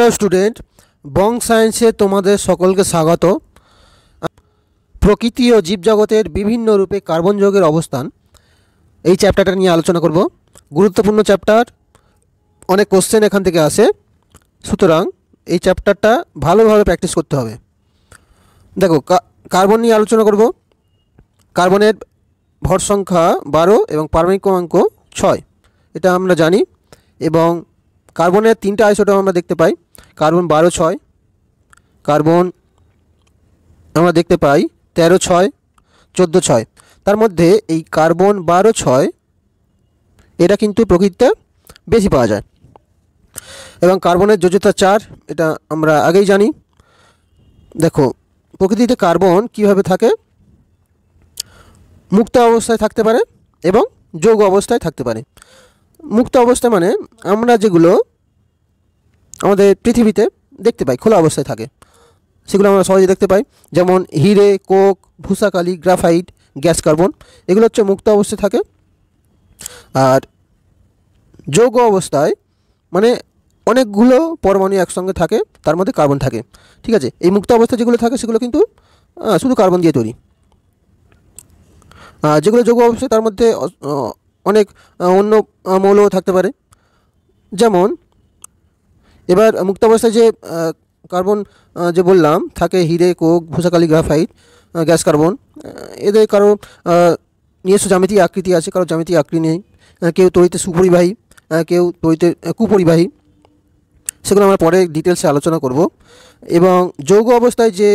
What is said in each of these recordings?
Hello student, বং সায়েন্সে তোমাদের সকলকে স্বাগত। প্রকৃতি ও জীবজগতের বিভিন্ন রূপে কার্বন যৌগের অবস্থান, এই চ্যাপ্টারটা নিয়ে আলোচনা করব। গুরুত্বপূর্ণ চ্যাপ্টার, অনেক কোশ্চেন এখান থেকে আসে, সুতরাং এই চ্যাপ্টারটা ভালোভাবে প্র্যাকটিস করতে হবে। দেখো, কার্বন নিয়ে আলোচনা করব। কার্বনের ভর সংখ্যা 12 এবং পারমাণবিক ক্রমাঙ্ক 6, এটা আমরা জানি। এবং কার্বনের তিনটা আইসোটোপ আমরা দেখতে পাই, কার্বন 12-6, কার্বন আমরা দেখতে পাই 13-6, 14-6। তার মধ্যে এই কার্বন 12-6 এটা কিন্তু প্রকৃতিতে বেশি পাওয়া যায়। এবং কার্বনের যোজ্যতা 4, এটা আমরা আগেই জানি। দেখো, প্রকৃতিতে কার্বন কিভাবে থাকে, মুক্ত অবস্থায় থাকতে পারে এবং যৌগ অবস্থায় থাকতে পারে। মুক্ত অবস্থায় মানে আমরা যেগুলো আমাদের পৃথিবীতে দেখতে পাই খোলা অবস্থায় থাকে, সেগুলো আমরা সহজে দেখতে পাই, যেমন হিরে, কোক, ভূষাকালি, গ্রাফাইট, গ্যাস কার্বন, এগুলো হচ্ছে মুক্ত অবস্থায় থাকে। আর যৌগ অবস্থায় মানে অনেকগুলো পরমাণু একসঙ্গে থাকে, তার মধ্যে কার্বন থাকে। ঠিক আছে, এই মুক্ত অবস্থায় যেগুলো থাকে সেগুলো কিন্তু শুধু কার্বন দিয়ে তৈরি। যেগুলো যৌগ অবস্থায় তার মধ্যে অনেক অন্য মৌলও থাকতে পারে। যেমন এবার মুক্ত অবস্থায় যে কার্বন যে বললাম থাকে, হিরে, কোক, ভূষাকালি, গ্রাফাইট, গ্যাস কার্বন, এদের কারো নিজস্ব জ্যামিতি আকৃতি আছে, কারো জ্যামিতি আকৃতি নেই। কেউ তড়িতে সুপরিবাহী, কেউ তড়িতে কুপরিবাহী, সেগুলো আমরা পরে ডিটেলসে আলোচনা করব। এবং যৌগ অবস্থায় যে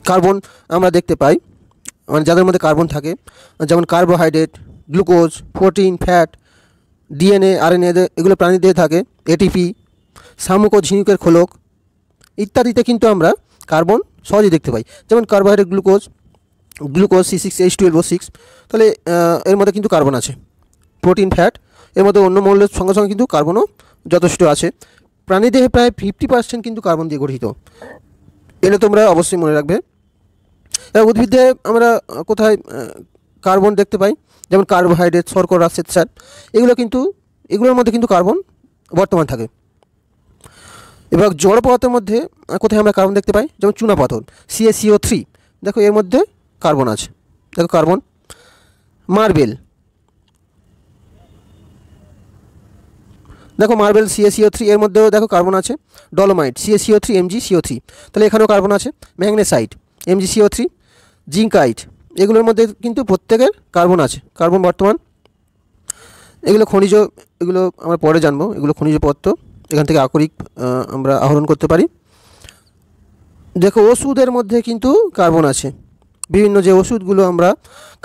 কার্বন আমরা দেখতে পাই, মানে যাদের মধ্যে কার্বন থাকে, যেমন carbohydrate, glucose, protein, fat, DNA, RNA, এগুলো প্রাণীদের থাকে, এটিপি, শামুক ও ঝিনুকের খোলক ইত্যাদিতে কিন্তু আমরা কার্বন সহজেই দেখতে পাই। যেমন কার্বোহাইড্রেট, গ্লুকোজ C6H12O6, তাহলে এর মধ্যে কিন্তু কার্বন আছে। প্রোটিন, ফ্যাট, এর মধ্যে অন্য মৌলের সঙ্গে সঙ্গে কিন্তু কার্বনও যথেষ্ট আছে। প্রাণীদেহে প্রায় 50% কিন্তু কার্বন দিয়ে গঠিত, এটা তোমরা অবশ্যই মনে রাখবে। উদ্ভিদে আমরা কোথায় কার্বন দেখতে পাই, যেমন কার্বোহাইড্রেট, শর্করা, শ্বেতসার, এগুলোর মধ্যে কিন্তু কার্বন বর্তমান থাকে। এবার জড় পদার্থের মধ্যে কোথায় আমরা কার্বন দেখতে পাই, যেমন চুনাপাথর CaCO3, দেখো এর মধ্যে কার্বন আছে। দেখো কার্বন। মার্বেল, দেখো মার্বেল CaCO3, এর মধ্যেও দেখো কার্বন আছে। ডলোমাইট CaCO3 MgCO3, তাহলে এখানেও কার্বন আছে। ম্যাগনেসাইট MgCO3, জিঙ্কাইট, এগুলোর মধ্যে কিন্তু প্রত্যেকের কার্বন আছে, কার্বন বর্তমান। এগুলো খনিজ, এগুলো আমরা পরে জানবো, এগুলো খনিজ পদার্থ, এখান থেকে আকরিক আমরা আহরণ করতে পারি। দেখো ওষুধের মধ্যে কিন্তু কার্বন আছে, বিভিন্ন যে ওষুধগুলো আমরা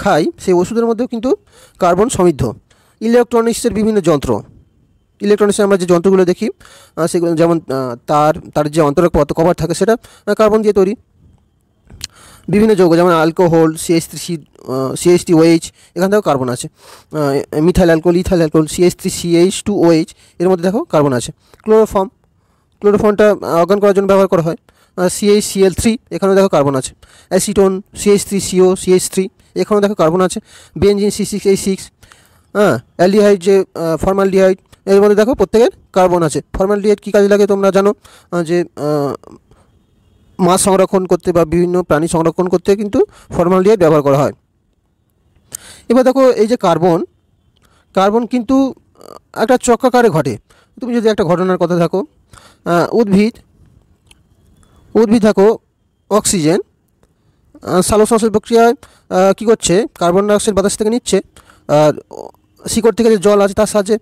খাই সেই ওষুধের মধ্যেও কিন্তু কার্বন সমৃদ্ধ। ইলেকট্রনিক্সের বিভিন্ন যন্ত্র, ইলেকট্রনিক্সে আমরা যে যন্ত্রগুলো দেখি সেগুলো, যেমন তার যে অন্তরক পদার্থ কভার থাকে, সেটা কার্বন দিয়ে তৈরি। বিভিন্ন যৌগ, যেমন অ্যালকোহল CH3CH2OH, এখান থেকেও কার্বন আছে। Methyl alcohol, ethyl alcohol CH3CH2OH, এর মধ্যে দেখো কার্বন আছে। ক্লোরোফর্মটা অর্গান করার জন্য ব্যবহার করা হয়। CaCl3, এখানেও দেখো কার্বন আছে। অ্যাসিটোন CH3CO CH3, এখানেও দেখো কার্বন আছে। বেনজিন C6H6, অ্যালডিহাইড যে ফর্মালডিহাইড, এর মধ্যে দেখো প্রত্যেকের কার্বন আছে। ফর্মালডিহাইড কী কাজে লাগে তোমরা জানো, যে মাছ সংরক্ষণ করতে বা বিভিন্ন প্রাণী সংরক্ষণ করতে কিন্তু ফর্মালডিহাইড ব্যবহার করা হয়। এবার দেখো এই যে কার্বন কিন্তু একটা চক্রাকারে ঘটে। তুমি যদি একটা ঘটনার কথা দেখো, উদ্ভিদ দেখো অক্সিজেন সালোকসংশ্লেষ প্রক্রিয়ায় কী করছে, কার্বন ডাইঅক্সাইড বাতাস থেকে নিচ্ছে, আর শিকড় থেকে যে জল আছে তার সাহায্যে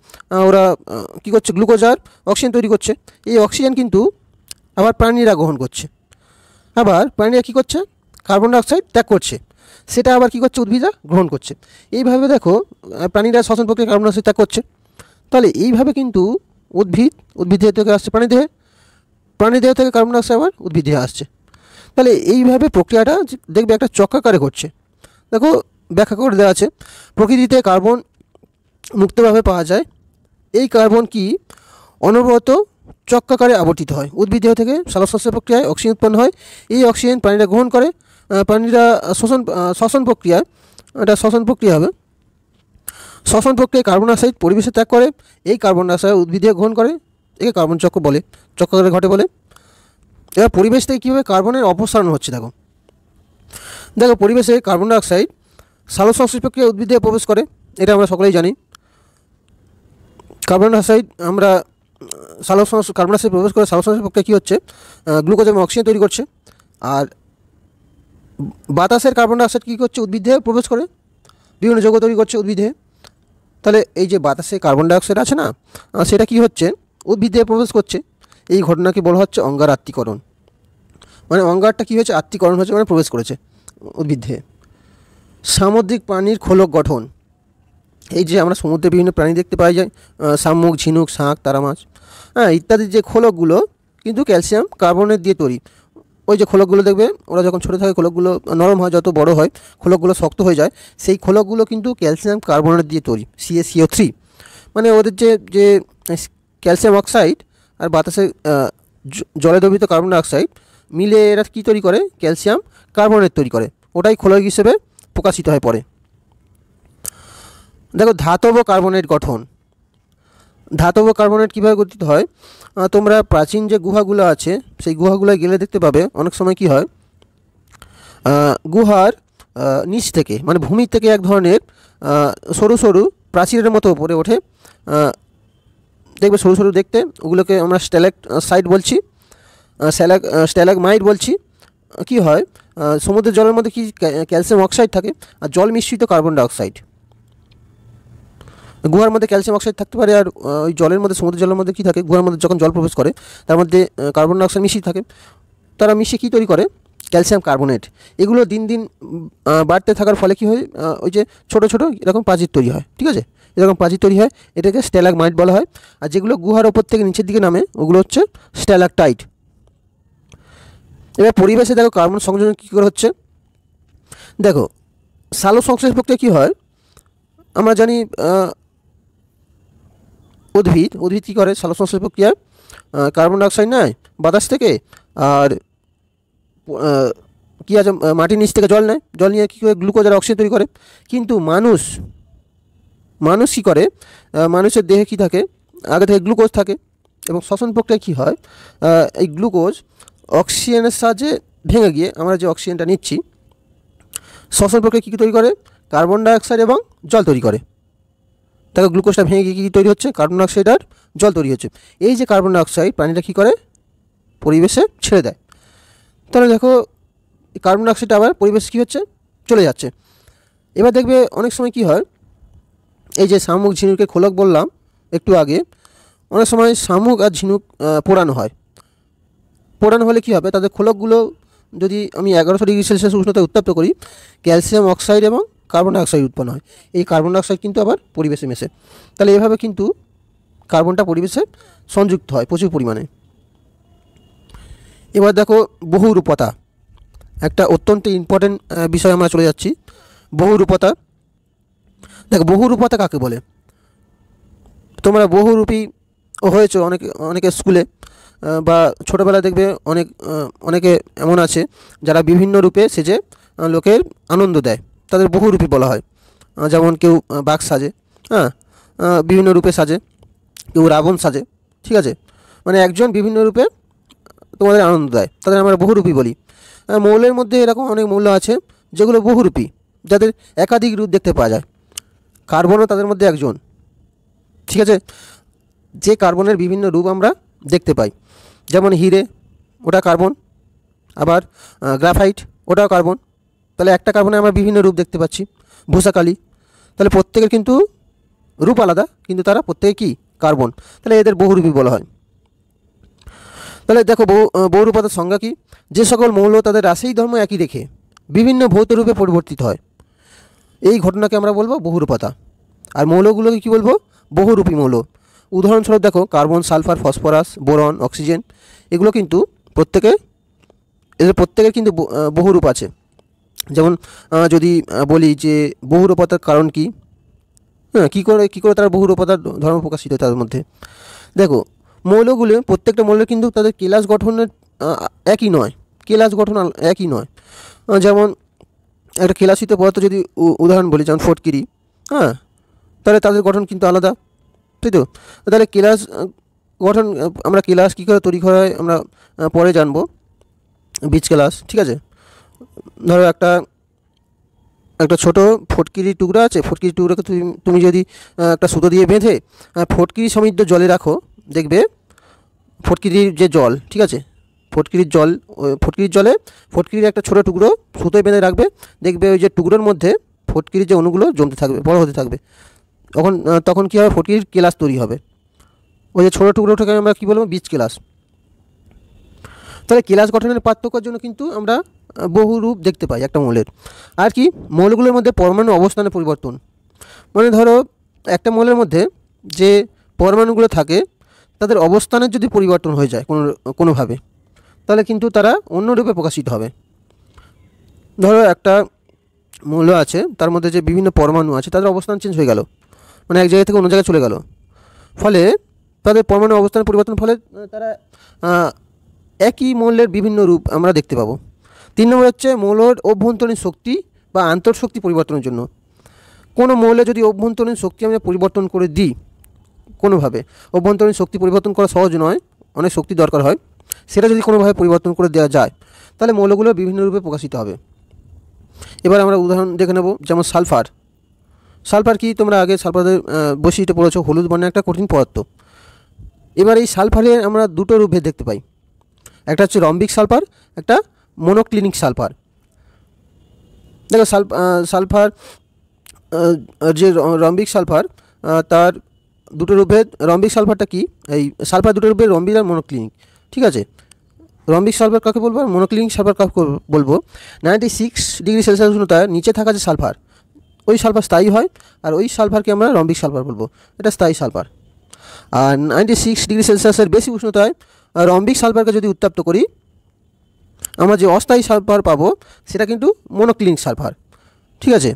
ওরা কী করছে, গ্লুকোজ আর অক্সিজেন তৈরি করছে। এই অক্সিজেন কিন্তু আবার প্রাণীরা গ্রহণ করছে, আবার প্রাণীরা কী করছে, কার্বন ডাইঅক্সাইড ত্যাগ করছে, সেটা আবার কী করছে, উদ্ভিদরা গ্রহণ করছে। এইভাবে দেখো প্রাণীরা শ্বসন প্রক্রিয়া কার্বন ডাইঅক্সাইড ত্যাগ করছে। তাহলে এইভাবে কিন্তু উদ্ভিদ দেহ থেকে আসছে প্রাণী দেহ থেকে কার্বন ডাইঅক্সাইড আবার উদ্ভিদ দেহে আসছে। তাহলে এইভাবে প্রক্রিয়াটা দেখবে একটা চক্রাকারে ঘটছে। দেখো ব্যাখ্যা করে দেওয়া আছে, প্রকৃতিতে কার্বন মুক্তভাবে পাওয়া যায়। এই কার্বন কি অনবরত চক্রাকারে আবর্তিত হয়। উদ্ভিদ দেহ থেকে সালোকসংশ্লেষ প্রক্রিয়ায় অক্সিজেন উৎপন্ন হয়। এই অক্সিজেন প্রাণীরা গ্রহণ করে, প্রাণীরা শ্বসন প্রক্রিয়ায়, এটা শ্বসন প্রক্রিয়া হবে, শ্বসন প্রক্রিয়ায় কার্বন ডাইঅক্সাইড পরিবেশে ত্যাগ করে। এই কার্বন ডাইঅক্সাইড উদ্ভিদে গ্রহণ করে একে কার্বন চক্র বলে, চক্রাকারে ঘটে বলে। এবার পরিবেশ থেকে কীভাবে কার্বনের অপসারণ হচ্ছে দেখো। দেখো পরিবেশে কার্বন ডাইঅক্সাইড সালোকসংশ্লেষ প্রক্রিয়ায় উদ্ভিদে প্রবেশ করে, এটা আমরা সকলেই জানি। কার্বন ডাইঅক্সাইড আমরা কার্বন ডাইঅক্সাইড প্রবেশ করে সালোকসংশ্লেষ প্রক্রিয়া কী হচ্ছে, গ্লুকোজ এবং অক্সিজেন তৈরি করছে। আর বাতাসের কার্বন ডাইঅক্সাইড কী করছে, উদ্ভিদে প্রবেশ করে বিভিন্ন যৌগ তৈরি করছে উদ্ভিদে। তাহলে এই যে বাতাসে কার্বন ডাইঅক্সাইড আছে না, সেটা কি হচ্ছে, উদ্ভিদে প্রবেশ করছে। এই ঘটনাকে বলা হচ্ছে অঙ্গার আত্তীকরণ। মানে অঙ্গারটা কী হয়েছে, আত্তীকরণ হচ্ছে, মানে প্রবেশ করেছে উদ্ভিদে। সামুদ্রিক প্রাণীর খোলক গঠন। এই যে আমরা সমুদ্রে বিভিন্ন প্রাণী দেখতে পাই যায়, শামুক, ঝিনুক, শাঁখ, তারা মাছ, ইত্যাদি যে খোলকগুলো কিন্তু ক্যালসিয়াম কার্বনেট দিয়ে তৈরি। ওই যে খোলকগুলো দেখবে, ওরা যখন ছোটো থাকে খোলকগুলো নরম হয়, যত বড় হয় খোলকগুলো শক্ত হয়ে যায়, সেই খোলকগুলো কিন্তু ক্যালসিয়াম কার্বনেট দিয়ে তৈরি, CaCO3। মানে ওদের যে ক্যালসিয়াম অক্সাইড আর বাতাসে জলে দ্রবীভূত কার্বন ডাইঅক্সাইড মিলে এরা কী তৈরি করে, ক্যালসিয়াম কার্বনেট তৈরি করে, ওটাই খোলক হিসেবে প্রকাশিত হয় পরে। দেখো ধাতব কার্বনেট গঠন। ধাতব কার্বনেট কীভাবে গঠিত হয়, তোমরা প্রাচীন যে গুহাগুলো আছে সেই গুহাগুলোয় গেলে দেখতে পাবে অনেক সময় কি হয়, গুহার নিচ থেকে মানে ভূমি থেকে এক ধরনের সরু সরু প্রাচীরের মতো উপরে ওঠে, দেখবে সরু সরু দেখতে, ওগুলোকে আমরা স্ট্যালাকসাইট বলছি, স্ট্যালাগমাইট বলছি। কি হয়, সমুদ্রের জলের মধ্যে কি ক্যালসিয়াম অক্সাইড থাকে আর জল মিশ্রিত কার্বন ডাইঅক্সাইড। গুহার মধ্যে ক্যালসিয়াম অক্সাইড থাকতে পারে, আর ওই জলের মধ্যে, সমুদ্রের জলের মধ্যে কী থাকে, গুহার মধ্যে যখন জল প্রবেশ করে তার মধ্যে কার্বন ডাইঅক্সাইড মিশিয়ে থাকে, তারা মিশিয়ে কী তৈরি করে, ক্যালসিয়াম কার্বনেট। এগুলো দিন দিন বাড়তে থাকার ফলে কী হয়, ওই যে ছোটো ছোটো এরকম প্রাচীর তৈরি হয়, ঠিক আছে, এরকম প্রাচীর তৈরি হয়, এটাকে স্ট্যালাগমাইট বলা হয়। আর যেগুলো গুহার ওপর থেকে নিচের দিকে নামে ওগুলো হচ্ছে স্ট্যালাকটাইট। এবার পরিবেশে দেখো কার্বন সংযোজন কী করে হচ্ছে। দেখো সালোকসংশ্লেষ প্রক্রিয়া কী হয়, আমরা জানি উদ্ভিদ কী করে, সালোকসংশ্লেষ প্রক্রিয়ায় কার্বন ডাইঅক্সাইড নেয় বাতাস থেকে, আর কী আছে, মাটির নিচ থেকে জল নেয়, জল নিয়ে কী করে গ্লুকোজ আর অক্সিজেন তৈরি করে। কিন্তু মানুষ কী করে, মানুষের দেহে কী থাকে, আগে থেকে গ্লুকোজ থাকে, এবং শ্বসন প্রক্রিয়ায় কী হয়, এই গ্লুকোজ অক্সিজেনের সাহায্যে ভেঙে গিয়ে আমরা যে অক্সিজেনটা নিচ্ছি, শ্বসন প্রক্রিয়া কী তৈরি করে, কার্বন ডাইঅক্সাইড এবং জল তৈরি করে। তাকে গ্লুকোজটা ভেঙে গিয়ে কী তৈরি হচ্ছে, কার্বন ডাইঅক্সাইড আর জল তৈরি হচ্ছে। এই যে কার্বন ডাইঅক্সাইড প্রাণীটা কী করে, পরিবেশে ছেড়ে দেয়। তাহলে দেখো কার্বন ডাইঅক্সাইড আবার পরিবেশে কী হচ্ছে, চলে যাচ্ছে। এবার দেখবে অনেক সময় কী হয়, এই যে শামুক ঝিনুকের খোলক বললাম একটু আগে, অনেক সময় শামুক আর ঝিনুক পোড়ানো হয়। পোড়ানো হলে কী হবে, তাদের খোলকগুলো যদি আমি 1100 ডিগ্রি সেলসিয়াস উষ্ণতায় উত্তপ্ত করি, ক্যালসিয়াম অক্সাইড এবং কার্বন ডাইঅক্সাইড উৎপন্ন হয়। এই কার্বন ডাইঅক্সাইড কিন্তু আবার পরিবেশে মেশে। তাহলে এভাবে কিন্তু কার্বনটা পরিবেশে সংযুক্ত হয় প্রচুর পরিমাণে। এবার দেখো বহুরূপতা, একটা অত্যন্ত ইম্পর্টেন্ট বিষয় আমরা চলে যাচ্ছি, বহুরূপতা। দেখো বহুরূপতা কাকে বলে, তোমরা বহুরূপী হয়েছো অনেকে স্কুলে বা ছোটোবেলায় দেখবে অনেকে এমন আছে যারা বিভিন্ন রূপে সেজে লোকের আনন্দ দেয়, তাদের বহুরূপী বলা হয়। যেমন কেউ বাঘ সাজে, বিভিন্ন রূপে সাজে, কেউ রাবণ সাজে, ঠিক আছে, মানে একজন বিভিন্ন রূপে তোমাদের আনন্দ দেয়, তাদের আমরা বহুরূপী বলি। মৌলের মধ্যে এরকম অনেক মৌল আছে যেগুলো বহুরূপী, যাদের একাধিক রূপ দেখতে পাওয়া যায়। কার্বনও তাদের মধ্যে একজন, ঠিক আছে, যে কার্বনের বিভিন্ন রূপ আমরা দেখতে পাই। যেমন হিরে, ওটা কার্বন, আবার গ্রাফাইট, ওটাও কার্বন। তাহলে একটা কার্বনে আমরা বিভিন্ন রূপ দেখতে পাচ্ছি। ভূষাকালি, তাহলে প্রত্যেকের কিন্তু রূপ আলাদা, কিন্তু তারা প্রত্যেকে কি কার্বন, তাহলে এদের বহুরূপী বলা হয়। তাহলে দেখো বহুরূপতার সংজ্ঞা কী, যে সকল মৌল তাদের রাসায়নিক ধর্ম একই রেখে বিভিন্ন ভৌত রূপে পরিবর্তিত হয়, এই ঘটনাকে আমরা বলবো বহুরূপতা। আর মৌলগুলোকে কী বলবো, বহুরূপী মৌল। উদাহরণস্বরূপ দেখো carbon, sulphur, phosphorus, boron, oxygen, এগুলো কিন্তু এদের প্রত্যেকের কিন্তু বহুরূপ আছে। যেমন যদি বলি যে বহুরূপতার কারণ কী, কী করে তারা বহুরূপতার ধর্ম প্রকাশিত তাদের মধ্যে। দেখো মৌলগুলো, প্রত্যেকটা মৌলের কিন্তু তাদের কেলাস গঠনের একই নয়, কেলাস গঠন একই নয়। যেমন একটা কেলাসিত পদার্থ যদি উদাহরণ বলি, যেমন ফটকিরি, তাহলে তাদের গঠন কিন্তু আলাদা, তাই তো। তাহলে গঠন আমরা কেলাস কী করে তৈরি করা হয় আমরা পরে জানবো, বীজ কেলাস। ঠিক আছে, ধরো একটা ছোট ফটকিরির টুকরা আছে, ফটকিরির টুকরাকে তুমি যদি একটা সুতো দিয়ে বেঁধে ফটকিরি সমৃদ্ধ জলে রাখো, দেখবে ফটকিরির যে জল, ঠিক আছে, ফটকিরির জলে ফটকিরির একটা ছোটো টুকরো সুতোয় বেঁধে রাখবে, দেখবে ওই যে টুকরোর মধ্যে ফটকিরির যে অণুগুলো জমতে থাকবে, বড় হতে থাকবে। তখন কী হবে, ফটকিরির কেলাস তৈরি হবে। ওই যে ছোটো টুকরোটাকে আমরা কী বলবো, বীজ কেলাস। তাহলে কেলাস গঠনের পার্থক্যের জন্য কিন্তু আমরা বহু রূপ দেখতে পাই একটা মৌলের। আর কি, মৌলগুলোর মধ্যে পরমাণু অবস্থানের পরিবর্তন, মানে ধরো একটা মৌলের মধ্যে যে পরমাণুগুলো থাকে তাদের অবস্থানের যদি পরিবর্তন হয়ে যায় কোনোভাবে, তাহলে কিন্তু তারা অন্য রূপে প্রকাশিত হবে। ধরো একটা মৌল আছে, তার মধ্যে যে বিভিন্ন পরমাণু আছে তাদের অবস্থান চেঞ্জ হয়ে গেল, মানে এক জায়গা থেকে অন্য জায়গায় চলে গেল, ফলে তাদের পরমাণু অবস্থান পরিবর্তন ফলে তারা একই মৌলের বিভিন্ন রূপ আমরা দেখতে পাবো। 3 নম্বর হচ্ছে মৌলের অভ্যন্তরীণ শক্তি বা আন্তঃশক্তি পরিবর্তনের জন্য। কোনো মৌলে যদি অভ্যন্তরীণ শক্তি আমরা পরিবর্তন করে দিই কোনোভাবে, অভ্যন্তরীণ শক্তি পরিবর্তন করা সহজ নয়, অনেক শক্তি দরকার হয়, সেটা যদি কোনোভাবে পরিবর্তন করে দেওয়া যায় তাহলে মৌলগুলো বিভিন্ন রূপে প্রকাশিত হবে। এবার আমরা উদাহরণ দেখে নেব, যেমন সালফার কি তোমরা আগে সালফারের বৈশিষ্ট্য পড়েছো, হলুদ বর্ণের একটা কঠিন পদার্থ। এবার এই সালফারের আমরা দুটো রূপভেদ দেখতে পাই, একটা হচ্ছে রম্বিক সালফার, একটা মনোক্লিনিক সালফার। দেখো সালফার যে রম্বিক সালফার তার দুটো রূপভেদ। রম্বিক সালফারটা কি, এই সালফার দুটো রূপভেদ, রম্বিক আর মনোক্লিনিক। ঠিক আছে, রম্বিক সালফার কাকে বলবো আর মনোক্লিনিক সালফার কাকে বলবো? 96 ডিগ্রি সেলসিয়াস উষ্ণতায় নিচে থাকা যে সালফার, ওই সালফার স্থায়ী হয়, আর ওই সালফারকে আমরা রম্বিক সালফার বলবো, এটা স্থায়ী সালফার। আর 96 ডিগ্রি সেলসিয়াসের বেশি উষ্ণতায় রম্বিক সালফারকে যদি উত্তপ্ত করি আমরা যে অস্থায়ী সালফার পাবো সেটা কিন্তু মনোক্লিনিক সালফার। ঠিক আছে,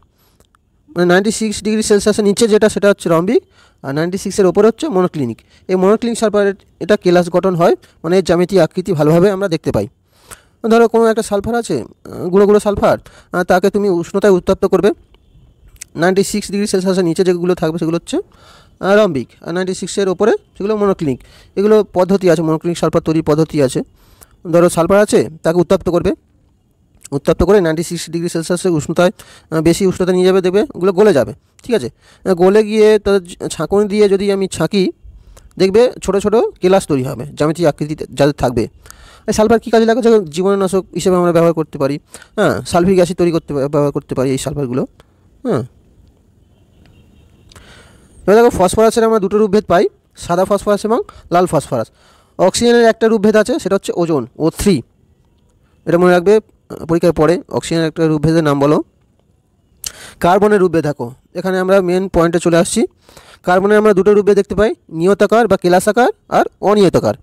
মানে 96 ডিগ্রি সেলসিয়াসের নিচে যেটা সেটা হচ্ছে রম্বিক, আর 96-এর ওপরে হচ্ছে মনোক্লিনিক। এই মনোক্লিনিক সালফারের এটা কেলাস গঠন হয়, মানে এর জ্যামিতি আকৃতি ভালোভাবে আমরা দেখতে পাই। ধরো কোনো একটা সালফার আছে, গুঁড়ো সালফার, তাকে তুমি উষ্ণতায় উত্তপ্ত করবে, 96 ডিগ্রি সেলসিয়াসের নিচে যেগুলো থাকবে সেগুলো হচ্ছে রম্বিক, আর 96-এর ওপরে সেগুলো মনোক্লিনিক। এগুলো পদ্ধতি আছে, মনোক্লিনিক সালফার তৈরির পদ্ধতি আছে। ধরো সালফার আছে, তাকে উত্তপ্ত করে 96 ডিগ্রি সেলসিয়াসের উষ্ণতায় বেশি উষ্ণতা নিয়ে যাবে, দেখবে ওগুলো গলে যাবে। ঠিক আছে, গলে গিয়ে তাদের ছাঁকুনি দিয়ে যদি আমি ছাঁকি, দেখবে ছোটো ছোটো কেলাস তৈরি হবে, জ্যামিতি আকৃতি যাদের থাকবে। সালফার কী কাজে লাগে, যখন জীবাণুনাশক হিসেবে আমরা ব্যবহার করতে পারি, হ্যাঁ, সালফিক অ্যাসিড তৈরি করতে ব্যবহার করতে পারি এই সালফারগুলো। হ্যাঁ, এবার দেখো ফসফরাসের আমরা দুটো রূপভেদ পাই, সাদা ফসফরাস এবং লাল ফসফরাস। অক্সিজেনের একটা রূপভেদ আছে, সেটা হচ্ছে ওজোন, O3। এটা মনে রাখবে, পরীক্ষায় পড়ে। অক্সিজেনের একটা রূপভেদের নাম বলো। কার্বনের রূপভেদ দেখো, এখানে আমরা মেন পয়েন্টে চলে আসছি। কার্বনের আমরা দুটো রূপভেদ দেখতে পাই, নিয়তাকার বা কেলাসাকার আর অনিয়তাকার।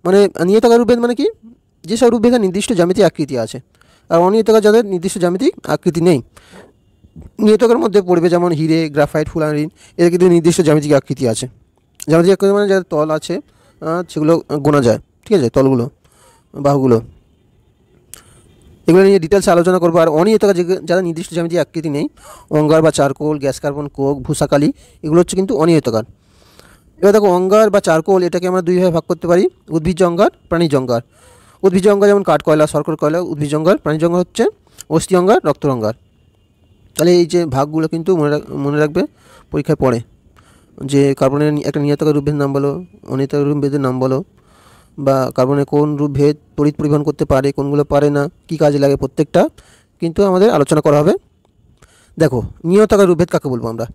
মানে নিয়তাকার রূপভেদ মানে কি, যেসব রূপভেদের নির্দিষ্ট জ্যামিতি আকৃতি আছে, আর অনিয়তাকার যাদের নির্দিষ্ট জ্যামিতিক আকৃতি নেই। নিয়তাকার মধ্যে পড়বে যেমন হিরে, গ্রাফাইট, ফুলারিন, এদের কিন্তু নির্দিষ্ট জ্যামিতিক আকৃতি আছে। জ্যামিতিক আকৃতি মানে যাদের তল আছে সেগুলো গোনা যায়। ঠিক আছে, তলগুলো, বাহুগুলো, এগুলো নিয়ে ডিটেলসে আলোচনা করবো। আর অনিয়তাকার যাদের নির্দিষ্ট জ্যামিতিক আকৃতি নেই, অঙ্গার বা চারকোল, গ্যাস কার্বন, কোক, ভূষাকালি, এগুলো হচ্ছে কিন্তু অনিয়তাকার। এবার দেখো অঙ্গার বা চারকোল এটাকে আমরা দুইভাবে ভাগ করতে পারি, উদ্ভিজ্জ অঙ্গার, প্রাণীজ অঙ্গার। উদ্ভিজ্জ অঙ্গার যেমন কাঠ কয়লা, শর্করা কয়লা উদ্ভিজ্জ অঙ্গার। প্রাণীজ অঙ্গার হচ্ছে অস্থি অঙ্গার, রক্ত অঙ্গার। তাহলে এই যে ভাগগুলো কিন্তু মনে রাখবে, পরীক্ষায় পড়ে যে কার্বনের একটা নিয়তাকার রূপভেদের নাম বলো, অনিয়তাকার রূপভেদের নাম বলো, বা কার্বনের কোন রূপভেদ তড়িৎ পরিবহন করতে পারে, কোনগুলো পারে না, কী কাজে লাগে, প্রত্যেকটা কিন্তু আমাদের আলোচনা করা হবে। দেখো নিয়তাকার রূপভেদ কাকে বলবো আমরা?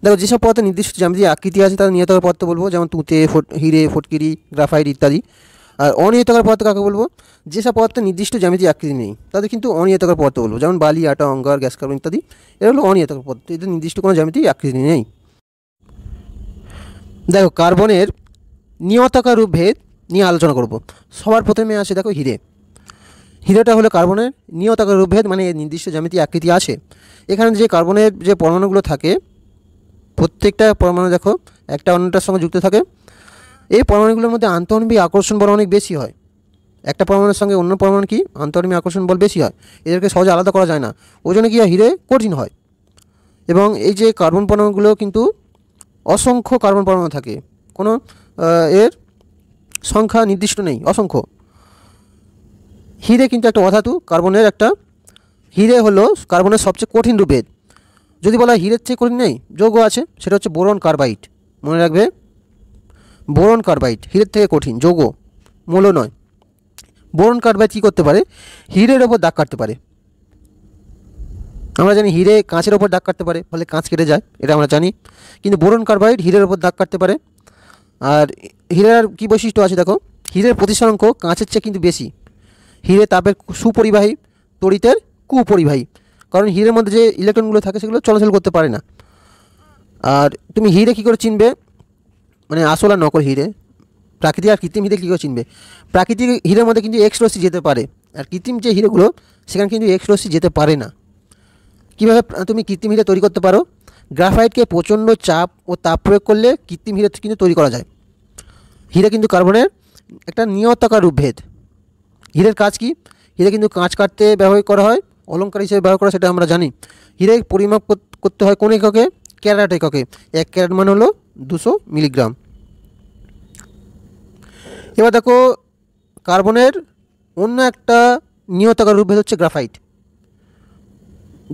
দেখো যেসব পদার্থের নির্দিষ্ট জ্যামিতিক আকৃতি আছে তার নিয়তাকার পদার্থ বলবো, যেমন তুঁতে, হিরে, ফটকিরি, গ্রাফাইট ইত্যাদি। আর অনিয়তাকার পদার্থ কাকে বলবো? যেসব পদার্থের নির্দিষ্ট জ্যামিতিক আকৃতি নেই তাদের কিন্তু অনিয়তাকার পদার্থ বলবো, যেমন বালি, আটা, অঙ্গার, গ্যাস কার্বন ইত্যাদি। এরা হলো অনিয়তাকার পদার্থ, এদের নির্দিষ্ট কোনো জ্যামিতিক আকৃতি নেই। দেখো কার্বনের নিয়তাকার রূপভেদ নিয়ে আলোচনা করব। সবার প্রথমে আসে দেখো হিরেটা হলো কার্বনের নিয়তাকার রূপভেদ, মানে এর নির্দিষ্ট জ্যামিতিক আকৃতি আছে। এখানে যে কার্বনের যে পরমাণুগুলো থাকে, প্রত্যেকটা পরমাণু দেখো একটা অন্যটার সঙ্গে যুক্ত থাকে। এই পরমাণুগুলোর মধ্যে আন্তঃআণবিক আকর্ষণ বল অনেক বেশি হয়। একটা পরমাণুর সঙ্গে অন্য পরমাণু কি আন্তঃআণবিক আকর্ষণ বল বেশি হয়, এদেরকে সহজে আলাদা করা যায় না, ওই জন্য কি হিরে কঠিন হয়। এবং এই যে কার্বন পরমাণুগুলো কিন্তু অসংখ্য কার্বন পরমাণু থাকে, কোনো এর সংখ্যা নির্দিষ্ট নেই, অসংখ্য। হিরে কিন্তু একটা অধাতু, কার্বনের একটা, হিরে হলো কার্বনের সবচেয়ে কঠিন রূপভেদ। যদি বলা হয় হিরের চেয়ে কঠিন নেই, যৌগ আছে, সেটা হচ্ছে বোরন কার্বাইড। মনে রাখবে, বোরন কার্বাইড হিরের থেকে কঠিন, যৌগ, মৌল নয়। বোরন কার্বাইড কী করতে পারে? হিরের ওপর দাগ কাটতে পারে। আমরা জানি হিরে কাঁচের ওপর দাগ কাটতে পারে, ফলে কাঁচ কেটে যায়, এটা আমরা জানি। কিন্তু বোরন কার্বাইড হিরের ওপর দাগ কাটতে পারে। আর হিরের কী বৈশিষ্ট্য আছে দেখো, হিরের প্রতিসরাঙ্ক কাঁচের চেয়ে কিন্তু বেশি। হিরে তাপের সুপরিবাহী, তড়িতের কুপরিবাহী। কারণ হিরের মধ্যে যে ইলেকট্রনগুলো থাকে সেগুলো চলাচল করতে পারে না। আর তুমি হিরে কী করে চিনবে, মানে আসল আর নকল হিরে, প্রাকৃতিক আর কৃত্রিম হিরে কী করে চিনবে? প্রাকৃতিক হিরের মধ্যে কিন্তু এক্স রশ্মি যেতে পারে, আর কৃত্রিম যে হিরেগুলো সেখানে কিন্তু এক্স রশ্মি যেতে পারে না। কীভাবে তুমি কৃত্রিম হিরে তৈরি করতে পারো? গ্রাফাইটকে প্রচণ্ড চাপ ও তাপ প্রয়োগ করলে কৃত্রিম হিরে কিন্তু তৈরি করা যায়। হিরে কিন্তু কার্বনের একটা নিয়তাকার রূপভেদ। হিরের কাজ কি? হিরে কিন্তু কাঁচ কাটতে ব্যবহার করা হয়, অলঙ্কার হিসেবে ব্যবহার করা, সেটা আমরা জানি। হিরে পরিমাপ করতে হয় কোন এককে? ক্যারেট এককে। 1 ক্যারেট মানে হলো 200 মিলিগ্রাম। এবার দেখো, কার্বনের অন্য একটা নিয়তাকার রূপভেদ হচ্ছে গ্রাফাইট।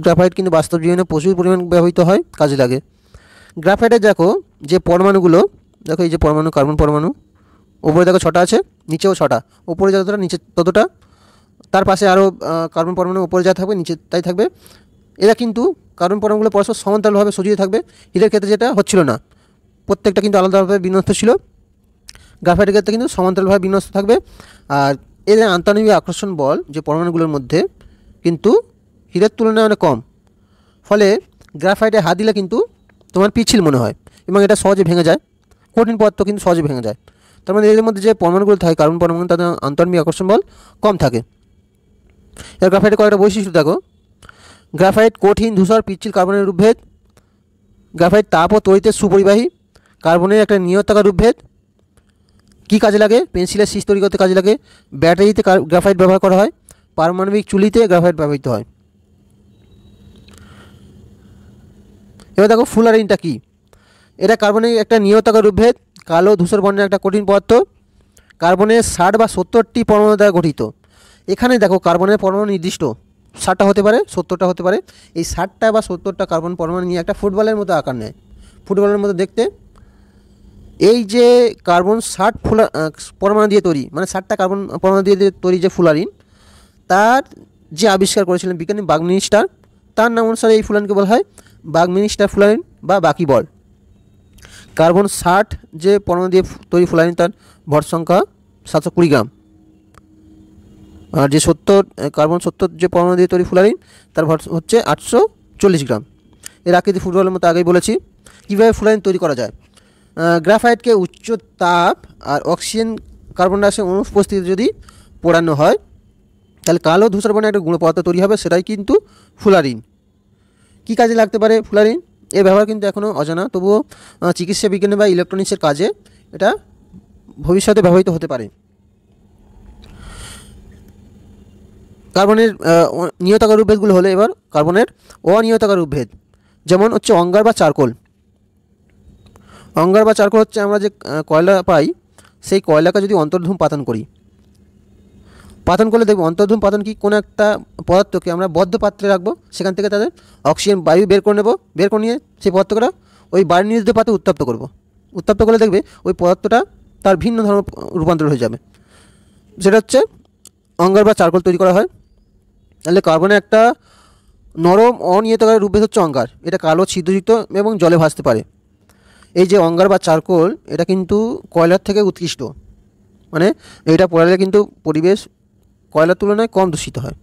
গ্রাফাইট কিন্তু বাস্তব জীবনে প্রচুর পরিমাণ ব্যবহৃত হয়, কাজে লাগে। গ্রাফাইটে দেখো যে পরমাণুগুলো, দেখো এই যে পরমাণু, কার্বন পরমাণু, উপরে দেখো 6টা আছে, নিচেও 6টা, উপরে যতটা নিচে ততটা, তার পাশে আরও কার্বন পরমাণু উপরে যা থাকবে নিচে তাই থাকবে। এরা কিন্তু কার্বন পরমাণুগুলো পরস্পর সমান্তরালভাবে সজিয়ে থাকবে। হিরের ক্ষেত্রে যেটা হচ্ছিল না, প্রত্যেকটা কিন্তু আলাদাভাবে বিন্যস্ত ছিল। গ্রাফাইটের ক্ষেত্রে কিন্তু সমান্তরালভাবে বিন্যস্ত থাকবে। আর এদের আন্তঃআণবিক আকর্ষণ বল যে পরমাণুগুলোর মধ্যে কিন্তু হিরের তুলনায় অনেক কম। ফলে গ্রাফাইটে হাত দিলে কিন্তু তোমার পিচ্ছিল মনে হয় এবং এটা সহজে ভেঙে যায়। কঠিন পদার্থ কিন্তু সহজে ভেঙে যায়। তার মানে এদের মধ্যে যে পরমাণুগুলো থাকে, কার্বন পরমাণু, তাদের আন্তঃআণবিক আকর্ষণ বল কম থাকে। এর গ্রাফাইটের কয়েকটা বৈশিষ্ট্য দেখো। গ্রাফাইট কঠিন, ধূসর, পিচ্ছিল কার্বনের রূপভেদ। গ্রাফাইট তাপ ও তড়িতের সুপরিবাহী। কার্বনের একটা নিয়তাকার রূপভেদ। কী কাজে লাগে? পেন্সিলের শীষ তৈরি করতে কাজে লাগে। ব্যাটারিতে গ্রাফাইট ব্যবহার করা হয়। পারমাণবিক চুল্লিতে গ্রাফাইট ব্যবহৃত হয়। এবার দেখো ফুলারিনটা কী? এটা কার্বনের একটা নিয়তাকার রূপভেদ, কালো ধূসর বর্ণের একটা কঠিন পদার্থ। কার্বনের 60 বা 70টি পরমাণু দ্বারা গঠিত। এখানে দেখো কার্বনের পরমাণু নির্দিষ্ট 60টা হতে পারে, 70টা হতে পারে। এই 60টা বা 70টা কার্বন পরমাণু নিয়ে একটা ফুটবলের মতো আকার নেয়, ফুটবলের মতো দেখতে। এই যে কার্বন 60 পরমাণু দিয়ে তৈরি, মানে 60টা কার্বন পরমাণু দিয়ে তৈরি যে ফুলারিন, তার যে আবিষ্কার করেছিলেন বিজ্ঞানী বাকমিনিস্টার, তার নাম অনুসারে এই ফুলারিনকে বলা হয় বাকমিনিস্টার ফুলারিন বা বাকি বল। কার্বন 60 যে পরমাণু দিয়ে তৈরি ফুলারিন, তার ভর সংখ্যা 720 গ্রাম। আর যে কার্বন 70 যে পরমাণু দিয়ে তৈরি ফুলারিন, তার ভর হচ্ছে 840 গ্রাম। এর আকৃতি ফুটবলের মতো আগেই বলেছি। কীভাবে ফুলারিন তৈরি করা যায়? গ্রাফাইটকে উচ্চ তাপ আর অক্সিজেন কার্বন ডাইঅক্সাইড অনুপস্থিতিতে যদি পোড়ানো হয়, তাহলে কালো ধূসর বর্ণের একটা গুঁড়ো পদার্থ তৈরি হবে, সেটাই কিন্তু ফুলারিন। কী কাজে লাগতে পারে ফুলারিন? এর ব্যবহার কিন্তু এখনও অজানা, তবুও চিকিৎসা বিজ্ঞানে বা ইলেকট্রনিক্সের কাজে এটা ভবিষ্যতে ব্যবহৃত হতে পারে। কার্বনের নিয়তাকার রূপভেদগুলো হলো এবার কার্বনের অনিয়তাকার রূপভেদ, যেমন হচ্ছে অঙ্গার বা চারকোল। অঙ্গার বা চারকোল হচ্ছে আমরা যে কয়লা পাই, সেই কয়লাকে যদি অন্তর্ধূম পাতন করি, পাতন করলে দেখব অন্তর্ধূম পাতন কি, কোনো একটা পদার্থকে আমরা বদ্ধ পাত্রে রাখবো, সেখান থেকে তাদের অক্সিজেন বায়ু বের করে নেব, বের করে নিয়ে সেই পদার্থটা ওই বায়ু নির্দিষ্ট পাত্রে উত্তপ্ত করব। উত্তপ্ত করলে দেখবে ওই পদার্থটা তার ভিন্ন ধরনের রূপান্তর হয়ে যাবে, সেটা হচ্ছে অঙ্গার বা চারকোল তৈরি করা হয়। তাহলে কার্বনের একটা নরম অনিয়তাকার রূপভেদ হচ্ছে অঙ্গার। এটা কালো ছিদ্রযুক্ত এবং জলে ভাসতে পারে। এই যে অঙ্গার বা চারকোল, এটা কিন্তু কয়লার থেকে উৎকৃষ্ট, মানে এটা পোড়ালে কিন্তু পরিবেশ কয়লার তুলনায় কম দূষিত হয়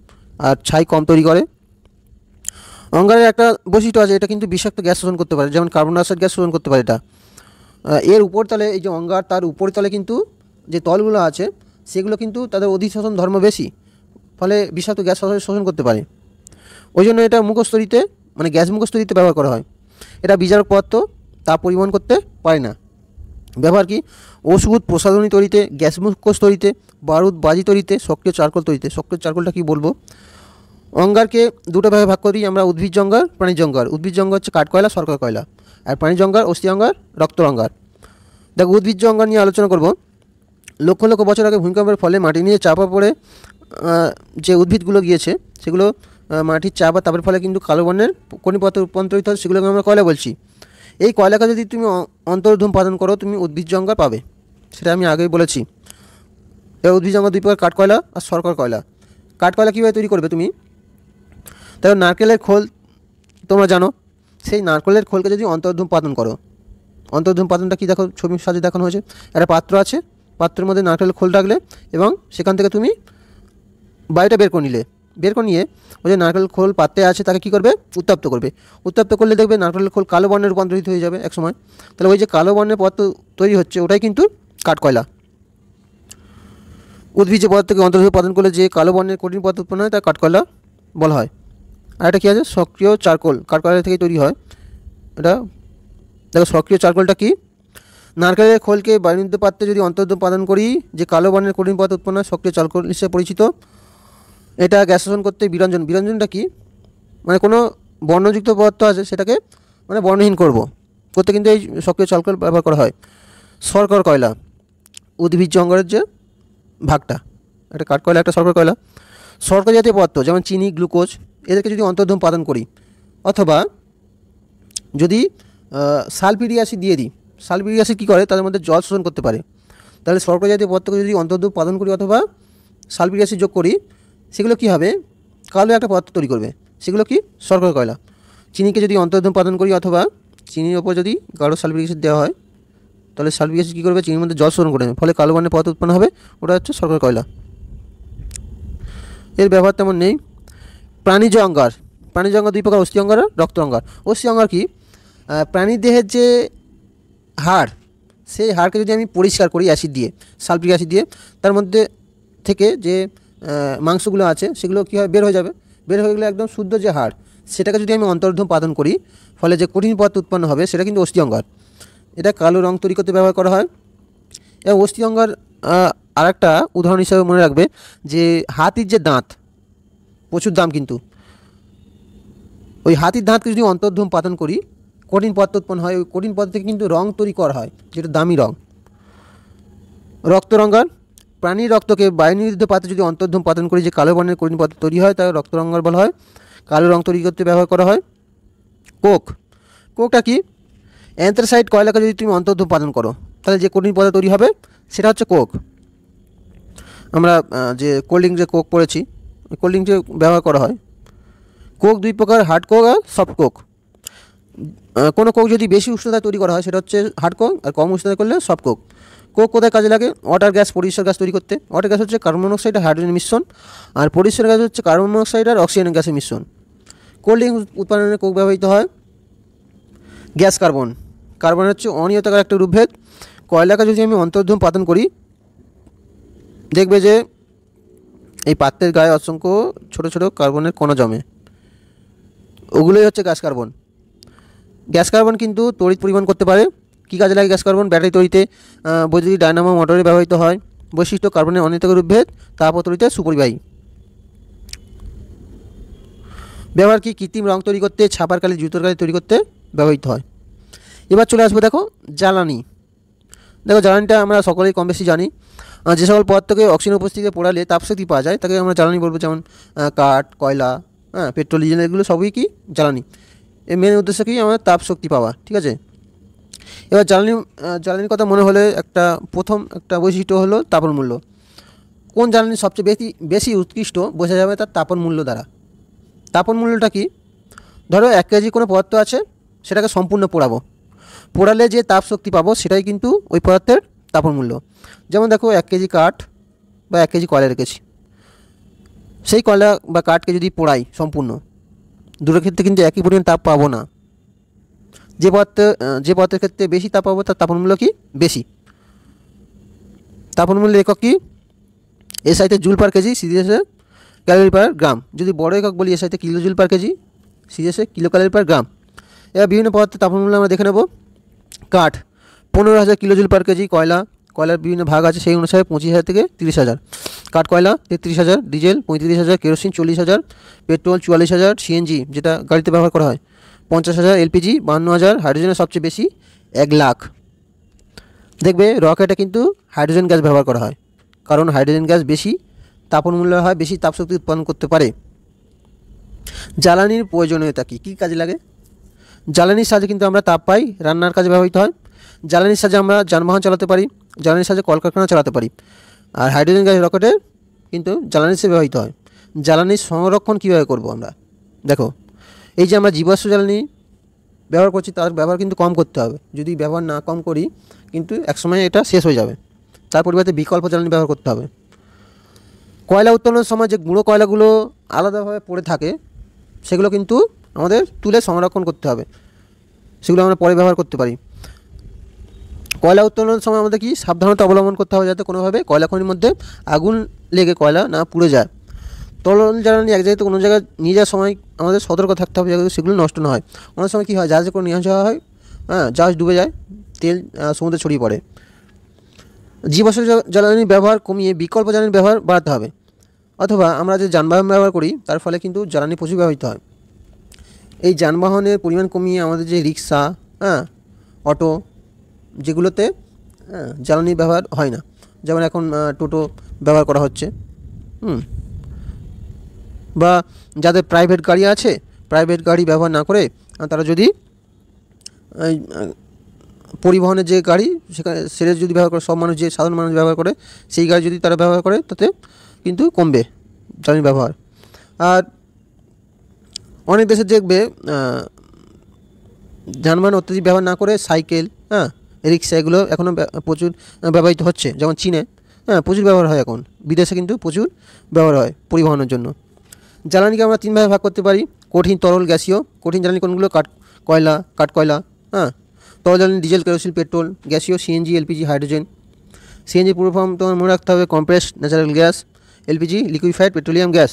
আর ছাই কম তৈরি করে। অঙ্গারের একটা বৈশিষ্ট্য আছে, এটা কিন্তু বিষাক্ত গ্যাস শোষণ করতে পারে, যেমন কার্বন ডাইঅক্সাইড গ্যাস শোষণ করতে পারে এটা। এর উপরতলে এই যে অঙ্গার, তার উপরতলে কিন্তু যে তলগুলো আছে সেগুলো কিন্তু তাদের অধিশোষণ ধর্ম বেশি, ফলে বিষাক্ত গ্যাস শোষণ করতে পারে। ওই জন্য এটা মুখস্তরিতে, মানে গ্যাস মুখস্তরিতে ব্যবহার করা হয়। এটা বিজারক পদার্থ, তা পরিবহন করতে পারে না। ব্যবহার কি? ওষুধ প্রসাধনী তৈরিতে, গ্যাস মুখোশ তৈরিতে, বারুদ বাজি তৈরিতে, সক্রিয় চারকোল তৈরিতে। সক্রিয় চারকোলটা কি বলবো? অঙ্গারকে দুটো ভাগে ভাগ করি আমরা, উদ্ভিজ্জ অঙ্গার, প্রাণীজ অঙ্গার। উদ্ভিজ্জ অঙ্গার হচ্ছে কাঠকয়লা, শর্করা কয়লা, আর প্রাণীজ অঙ্গার অস্থি অঙ্গার, রক্ত অঙ্গার। দেখো উদ্ভিজ্জ অঙ্গার নিয়ে আলোচনা করব। লক্ষ লক্ষ বছর আগে ভূমিকম্পের ফলে মাটি নিয়ে চাপা পড়ে যে উদ্ভিদগুলো গিয়েছে সেগুলো মাটির চাপ বা তাপের ফলে কিন্তু কালো বর্ণের কণিক পদার্থে রূপান্তরিত হয়, সেগুলোকে আমরা কয়লা বলছি। এই কয়লাকে যদি তুমি অন্তর্ধূম পাদন করো তুমি উদ্ভিজ্জ অঙ্গার পাবে, সেটা আমি আগেই বলেছি। এবার উদ্ভিজ্জ অঙ্গার দুই প্রকার, কাঠ কয়লা আর শর্করা কয়লা। কাঠ কয়লা কীভাবে তৈরি করবে তুমি? তাহলে নারকেলের খোল তোমরা জানো, সেই নারকেলের খোলকে যদি অন্তর্ধূম পাদন করো, অন্তর্ধূম পাদনটা কি দেখো ছবির সাথে দেখানো হয়েছে। একটা পাত্র আছে, পাত্রের মধ্যে নারকেলের খোল রাখলে এবং সেখান থেকে তুমি বায়ুটা বের করে নিলে, বের করে নিয়ে ওই যে নারকেল খোল পাত্রে আছে তাকে কী করবে? উত্তপ্ত করবে। উত্তপ্ত করলে দেখবে নারকেলের খোল কালো বর্ণে রূপান্তরিত হয়ে যাবে এক সময়। তাহলে ওই যে কালো বর্ণের পদার্থ তৈরি হচ্ছে ওটাই কিন্তু কাঠকয়লা। উদ্ভিজ্জ পদার্থকে অন্তর্ধূম পাদন করলে যে কালো বর্ণের কঠিন পদার্থ উৎপন্ন হয় তা কাঠকয়লা বলা হয়। আর এটা কী আছে? সক্রিয় চারকোল, কাঠকয়লা থেকেই তৈরি হয় এটা। দেখো সক্রিয় চারকোলটা কি? নারকেলের খোলকে বায়ুনির্গত পাত্রে যদি অন্তর্ধূম পাদন করি যে কালো বর্ণের কঠিন পদার্থ উৎপন্ন হয় সক্রিয় চারকোল হিসেবে পরিচিত। এটা গ্যাস শোষণ করতে বিরঞ্জন, বিরঞ্জনটা কি? মানে কোনো বর্ণযুক্ত পদার্থ আছে সেটাকে মানে বর্ণহীন করতে কিন্তু এই সক্রিয় চারকোল ব্যবহার করা হয়। শর্করা কয়লা উদ্ভিজ্জ অঙ্গারের যে ভাগটা, একটা কাঠকয়লা একটা শর্করা কয়লা। শর্করা জাতীয় পদার্থ যেমন চিনি, গ্লুকোজ এদেরকে যদি অন্তর্ধূম পাদন করি অথবা যদি সালফিউরিক অ্যাসিড দিয়ে দিই, সালফিউরিক অ্যাসিড কী করে? তাদের মধ্যে জল শোষণ করতে পারে। তাহলে শর্করা জাতীয় পদার্থকে যদি অন্তর্ধূম পাদন করি অথবা সালফিউরিক অ্যাসিড যোগ করি সেগুলো কী হবে? কালো একটা পদার্থ তৈরি করবে, সেগুলো কি? শর্করা কয়লা। চিনিকে যদি অন্তর্ধূম পাদন করি অথবা চিনির ওপর যদি গাঢ় সালফিউরিক অ্যাসিড দেওয়া হয় তাহলে সালফিউরিক অ্যাসিড কী করবে? চিনির মধ্যে জল শোষণ করে নেবে, ফলে কালো বর্ণের পদার্থ উৎপন্ন হবে, ওটা হচ্ছে শর্করা কয়লা। এর ব্যবহার তেমন নেই। প্রাণীজ অঙ্গার, প্রাণীজ অঙ্গার দুই প্রকার, অস্থি অঙ্গার আর রক্ত অঙ্গার। অস্থি অঙ্গার কি? প্রাণীর দেহের যে হাড়, সেই হাড়কে যদি আমি পরিষ্কার করি অ্যাসিড দিয়ে, সালফিউরিক অ্যাসিড দিয়ে, তার মধ্যে থেকে যে মাংসগুলো আছে সেগুলো কী হয়? বের হয়ে যাবে। বের হয়ে গেলে একদম শুদ্ধ যে হাড় সেটাকে যদি আমি অন্তর্ধূম পাদন করি ফলে যে কঠিন পদার্থ উৎপন্ন হবে সেটা কিন্তু অস্থি অঙ্গার। এটা কালো রং তৈরি করতে ব্যবহার করা হয়। এবং অস্থি অঙ্গার আরেকটা উদাহরণ হিসেবে মনে রাখবে যে হাতির যে দাঁত, প্রচুর দাম কিন্তু, ওই হাতির দাঁতকে যদি অন্তর্ধূম পাদন করি কঠিন পদার্থ উৎপন্ন হয়, ওই কঠিন পদার্থ থেকে কিন্তু রং তৈরি করা হয় যেটা দামি রং। রক্ত রঙ্গার, প্রাণীর রক্তকে বায়ুনির্গত পাত্রে যদি অন্তর্ধূম পাদন করি যে কালো বর্ণের কঠিন পদার্থ তৈরি হয় তাকে রক্ত রঙ্গার বলা হয়। কালো রং তৈরি করতে ব্যবহার করা হয়। কোক, কোকটা কি? অ্যান্থ্রাসাইট কয়লাকে যদি তুমি অন্তর্ধূম পাদন করো তাহলে যে কঠিন পদার্থ তৈরি হবে সেটা হচ্ছে কোক। আমরা যে কোল্ড ড্রিঙ্ক যে কোক পড়েছি ওই কোল্ড ড্রিঙ্ক যে ব্যবহার করা হয়। কোক দুই প্রকার, হার্ড কোক আর সফট কোক। কোনো কোক যদি বেশি উষ্ণতায় তৈরি করা হয় সেটা হচ্ছে হার্ড কোক, আর কম উষ্ণতায় করলে সফট কোক। কোক কোথায় কাজে লাগে? ওয়াটার গ্যাস, পরিষ্কার গ্যাস তৈরি করতে। ওয়াটার গ্যাস হচ্ছে কার্বন মনোক্সাইড আর হাইড্রোজেন মিশ্রণ, আর পরিষ্কার গ্যাস হচ্ছে কার্বন মনোক্সাইড আর অক্সিজেন গ্যাসের মিশ্রণ। কোল্ড ড্রিঙ্ক উৎপাদনে কোক ব্যবহৃত হয়। গ্যাস কার্বন, কার্বন হচ্ছে অনিয়তাকার একটা রূপভেদ। কয়লাকে যদি আমি অন্তর্ধূম পাদন করি দেখবে যে এই পাত্রের গায়ে অসংখ্য ছোট ছোট কার্বনের কণা জমে, ওগুলোই হচ্ছে গ্যাস কার্বন। গ্যাস কার্বন কিন্তু তড়িৎ পরিবহন করতে পারে। কী কাজে লাগে গ্যাস কার্বন? ব্যাটারি তৈরিতে, বৈদ্যুতিক ডায়নামো মোটরে ব্যবহৃত হয়। বৈশিষ্ট্য কার্বনের অনিয়তাকার রূপভেদ, তাপ ও তড়িতে সুপরিবাহী। ব্যবহার কি? কৃত্রিম রং তৈরি করতে, ছাপার কালি, জুতোর কালি তৈরি করতে ব্যবহৃত হয়। এবার চলে আসবো দেখো জ্বালানি। দেখো জ্বালানিটা আমরা সকলেই কম বেশি জানি। যে সকল পদার্থকে অক্সিজেন উপস্থিতিতে পোড়ালে তাপশক্তি পাওয়া যায় তাকে আমরা জ্বালানি বলবো, যেমন কাঠ, কয়লা, পেট্রোল, ডিজেল, এগুলো সবই কি? জ্বালানি। এর মেন উদ্দেশ্য কি? আমার তাপশক্তি পাওয়া, ঠিক আছে। এবার জ্বালানির কথা মনে হলে প্রথম একটা বৈশিষ্ট্য হলো তাপন মূল্য। কোন জ্বালানি সবচেয়ে বেশি উৎকৃষ্ট বোঝা যাবে তার তাপন মূল্য দ্বারা। তাপন মূল্যটা কি? ধরো 1 কেজি কোনো পদার্থ আছে সেটাকে সম্পূর্ণ পোড়াবো, পোড়ালে যে তাপ শক্তি পাবো সেটাই কিন্তু ওই পদার্থের তাপন মূল্য। যেমন দেখো 1 কেজি কাঠ বা 1 কেজি কয়লা রেখেছি, সেই কয়লা বা কাঠকে যদি পোড়াই সম্পূর্ণ, দুটোর ক্ষেত্রে কিন্তু একই পরিমাণ তাপ পাবো না। যে পদার্থের ক্ষেত্রে বেশি তাপ পাবো তার তাপন মূল্য কি? বেশি। তাপন মূল্যের একক কি? এসআইতে জুল পার কেজি, সিজিএসে ক্যালোরি পার গ্রাম। যদি বড় একক বলি এসআইতে কিলো জুল পার কেজি, সিজিএসে কিলো ক্যালোরি পার গ্রাম। এবার বিভিন্ন পদার্থের তাপন মূল্য আমরা দেখে নেব। কাঠ 15,000 কিলো জুল পার কেজি, কয়লার বিভিন্ন ভাগ আছে সেই অনুসারে 25,000 থেকে 30,000। কাঠ কয়লা 33,000, ডিজেল 35,000, কেরোসিন 40,000, পেট্রোল 44,000, সিএনজি যেটা গাড়িতে ব্যবহার করা হয় 50,000, এলপিজি 52,000, হাইড্রোজেনের সবচেয়ে বেশি 1 লাখ। দেখবে রকেটে কিন্তু হাইড্রোজেন গ্যাস ব্যবহার করা হয়, কারণ হাইড্রোজেন গ্যাস বেশি তাপমূল্য হয়, বেশি তাপশক্তি উৎপন্ন করতে পারে। জ্বালানির প্রয়োজনীয়তা কী কী কাজে লাগে? জ্বালানির সাহায্যে কিন্তু আমরা তাপ পাই, রান্নার কাজে ব্যবহৃত হয়। জ্বালানির সাহায্যে আমরা যানবাহন চালাতে পারি, জ্বালানির সাহায্যে কলকারখানা চালাতে পারি। আর হাইড্রোজেন গ্যাস রকেটে কিন্তু জ্বালানি হিসেবে ব্যবহৃত হয়। জ্বালানির সংরক্ষণ কীভাবে করব আমরা? দেখো, এই যে আমরা জীবাশ্ম জ্বালানি ব্যবহার করছি তার ব্যবহার কিন্তু কম করতে হবে। যদি ব্যবহার না কম করি কিন্তু একসময় এটা শেষ হয়ে যাবে। তার পরিবর্তে বিকল্প জ্বালানি ব্যবহার করতে হবে। কয়লা উত্তোলনের সময় যে গুঁড়ো কয়লাগুলো আলাদাভাবে পড়ে থাকে সেগুলো কিন্তু আমাদের তুলে সংরক্ষণ করতে হবে, সেগুলো আমরা পরে ব্যবহার করতে পারি। কয়লা উত্তোলনের সময় আমাদের কি সাবধানতা অবলম্বন করতে হবে যাতে কোনোভাবে কয়লা খনির মধ্যে আগুন লেগে কয়লা না পুড়ে যায়। তরল জ্বালানি এক জায়গায় থেকে কোনো জায়গায় নিয়ে যাওয়ার সময় আমাদের সতর্ক থাকতে হবে যাতে সেগুলো নষ্ট না হয়। অনেক সময় কী হয়, জাহাজে করে নিয়ে যাওয়া হয়, জাহাজ ডুবে যায়, তেল সমুদ্রে ছড়িয়ে পড়ে। জীবাশ্ম জ্বালানি ব্যবহার কমিয়ে বিকল্প জ্বালানির ব্যবহার বাড়াতে হবে। অথবা আমরা যে যানবাহন ব্যবহার করি তার ফলে কিন্তু জ্বালানি প্রচুর ব্যবহৃত হয়। এই যানবাহনের পরিমাণ কমিয়ে আমাদের যে রিক্সা, অটো, যেগুলোতে জ্বালানি ব্যবহার হয় না, যেমন এখন টোটো ব্যবহার করা হচ্ছে, বা যাদের প্রাইভেট গাড়ি আছে প্রাইভেট গাড়ি ব্যবহার না করে তারা যদি পরিবহনের যে গাড়ি সেটা যদি ব্যবহার করে, সব মানুষ যে সাধারণ মানুষ ব্যবহার করে সেই গাড়ি যদি তারা ব্যবহার করে তাতে কিন্তু কমবে জ্বালানি ব্যবহার। আর অনেক দেশে দেখবে যানবাহন অত্যাধিক ব্যবহার না করে সাইকেল, রিক্সা এগুলো এখনও প্রচুর ব্যবহৃত হচ্ছে। যেমন চীনে প্রচুর ব্যবহার হয়, এখন বিদেশে কিন্তু প্রচুর ব্যবহার হয় পরিবহনের জন্য। জ্বালানিকে আমরা তিনভাবে ভাগ করতে পারি: কঠিন, তরল, গ্যাসীয়। কঠিন জ্বালানি কোনগুলো? কাঠকয়লা, তরল জ্বালানি ডিজেল, কেরোসিন, পেট্রোল। গ্যাসীয় সিএনজি, এলপিজি, হাইড্রোজেন। সিএনজি পুরো ফর্ম তোমার মনে রাখতে হবে compressed natural gas, LPG liquefied petroleum gas.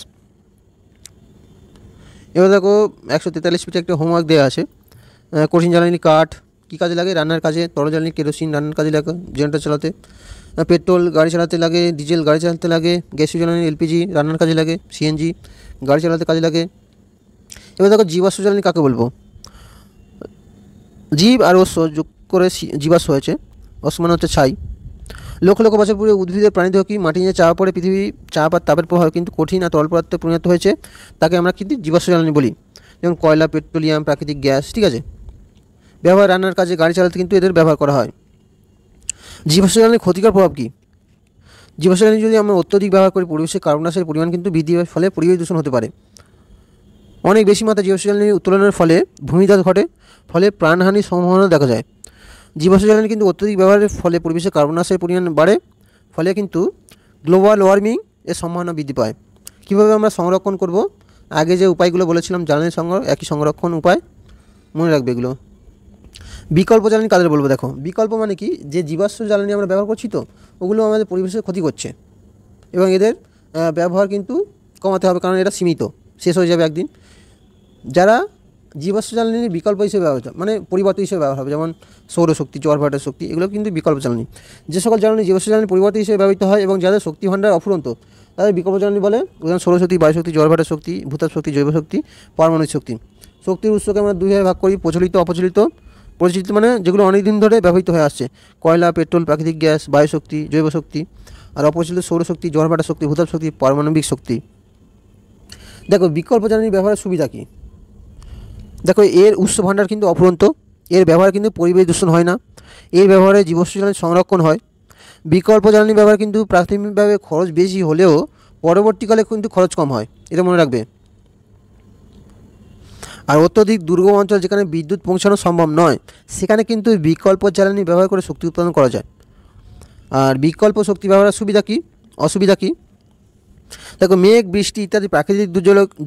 এবার দেখো 143 পেজে একটা হোমওয়ার্ক দেওয়া আছে। কঠিন জ্বালানি কাঠ, কী কাজে লাগে? রান্নার কাজে। তরল জ্বালানি কেরোসিন রান্নার কাজে লাগে, জেনারেটর চালাতে। পেট্রোল গাড়ি চালাতে লাগে, ডিজেল গাড়ি চালাতে লাগে। গ্যাসীয় জ্বালানি এলপিজি রান্নার কাজে লাগে, সিএনজি গাড়ি চালাতে কাজে লাগে। এবার দেখো জীবাশ্ম জ্বালানি কাকে বলবো? জীব আর অশ্ব যোগ করে জীবাশ্ম হয়েছে। অশ্ব মানে হচ্ছে ছাই। লক্ষ লক্ষ বছর পূর্বে উদ্ভিদের প্রাণীদেহ কি মাটি নিয়ে চাপা পড়ে পৃথিবী চাপ আর তাপের প্রভাবে কিন্তু কঠিন আর তরল পদার্থে পরিণত হয়েছে, তাকে আমরা কিন্তু জীবাশ্ম জ্বালানি বলি। যেমন কয়লা, পেট্রোলিয়াম, প্রাকৃতিক গ্যাস, ঠিক আছে। ব্যবহার রান্নার কাজে, গাড়ি চালাতে কিন্তু এদের ব্যবহার করা হয়। জীবাশ্ম জ্বালানির ক্ষতিকর প্রভাব কী? জীবাশ্ম জ্বালানি যদি আমরা অত্যধিক ব্যবহার করি পরিবেশে কার্বন ডাই অক্সাইডের পরিমাণ কিন্তু বৃদ্ধি হওয়ার ফলে পরিবেশ দূষণ হতে পারে। অনেক বেশি মাত্রায় জীবাশ্ম জ্বালানি উত্তোলনের ফলে ভূমিধস ঘটে, ফলে প্রাণহানির সম্ভাবনা দেখা যায়। জীবাশ্ম জ্বালানি কিন্তু অত্যধিক ব্যবহারের ফলে পরিবেশে কার্বন ডাই অক্সাইডের পরিমাণ বাড়ে, ফলে কিন্তু গ্লোবাল ওয়ার্মিং এর সম্ভাবনা বৃদ্ধি পায়। কীভাবে আমরা সংরক্ষণ করব? আগে যে উপায়গুলো বলেছিলাম জ্বালানি একই সংরক্ষণ উপায়, মনে রাখবে এগুলো। বিকল্প জ্বালানি কাদের বলবো? দেখো, বিকল্প মানে কি? যে জীবাশ্ম জ্বালানি আমরা ব্যবহার করছি তো ওগুলো আমাদের পরিবেশের ক্ষতি করছে, এবং এদের ব্যবহার কিন্তু কমাতে হবে, কারণ এটা সীমিত, শেষ হয়ে যাবে একদিন। যারা জীবাশ্ম জ্বালানির বিকল্প হিসেবে ব্যবহৃত, মানে পরিবর্তন হিসেবে ব্যবহার হবে, যেমন সৌরশক্তি, জোয়ার ভাটার শক্তি, এগুলো কিন্তু বিকল্প জ্বালানি। যে সকল জ্বালানি জীবাশ্ম জ্বালানি পরিবর্তন হিসেবে ব্যবহৃত হয় এবং যাদের শক্তি ভাণ্ডার অফুরন্ত তাদের বিকল্প জ্বালানি বলে। উদাহরণ সৌরশক্তি, বায়ুশক্তি, জোয়ার ভাটার শক্তি, ভূতাপ শক্তি, জৈব শক্তি, পারমাণবিক শক্তি। শক্তির উৎসকে আমরা দুইভাবে ভাগ করি: প্রচলিত, অপ্রচলিত। প্রচলিত মানে যেগুলো অনেক দিন ধরে ব্যবহৃত হয়ে আসছে, কয়লা, পেট্রোল, প্রাকৃতিক গ্যাস, বায়ুশক্তি, জৈব শক্তি। আর অপ্রচলিত সৌরশক্তি, জোয়ার ভাটার শক্তি, ভূতাপ শক্তি, পারমাণবিক শক্তি। দেখো, বিকল্প জ্বালানির ব্যবহারের সুবিধা কী? দেখো, এর উৎস ভাণ্ডার কিন্তু অফুরন্ত, এর ব্যবহার কিন্তু পরিবেশ দূষণ হয় না, এর ব্যবহারে জীবাশ্ম জ্বালানি সংরক্ষণ হয়। বিকল্প জ্বালানি ব্যবহার কিন্তু প্রাথমিকভাবে খরচ বেশি হলেও পরবর্তীকালে কিন্তু খরচ কম হয়, এটা মনে রাখবে। আর অত্যধিক দুর্গম অঞ্চল যেখানে বিদ্যুৎ পৌঁছানো সম্ভব নয় সেখানে কিন্তু বিকল্প জ্বালানি ব্যবহার করে শক্তি উৎপাদন করা যায়। আর বিকল্প শক্তি ব্যবহারের সুবিধা কী, অসুবিধা কী? দেখো, মেঘ, বৃষ্টি ইত্যাদি প্রাকৃতিক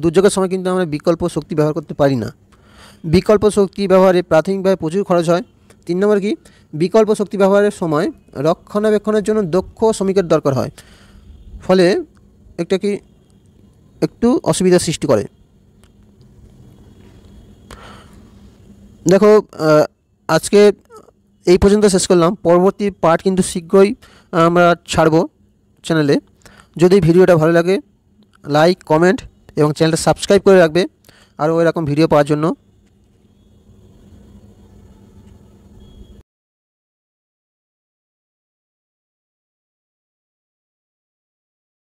দুর্যোগের সময় কিন্তু আমরা বিকল্প শক্তি ব্যবহার করতে পারি না। বিকল্প শক্তি ব্যবহারে প্রাথমিকভাবে প্রচুর খরচ হয়। 3 নম্বর কি? বিকল্প শক্তি ব্যবহারের সময় রক্ষণাবেক্ষণের জন্য দক্ষ শ্রমিকের দরকার হয়, ফলে একটু অসুবিধার সৃষ্টি করে। দেখো, আজকে এই পর্যন্ত শেষ করলাম। পরবর্তী পার্ট কিন্তু শীঘ্রই আমরা ছাড়বো চ্যানেলে। যদি ভিডিওটা ভালো লাগে লাইক, কমেন্ট এবং চ্যানেলটা সাবস্ক্রাইব করে রাখবে আরও এরকম ভিডিও পাওয়ার জন্য।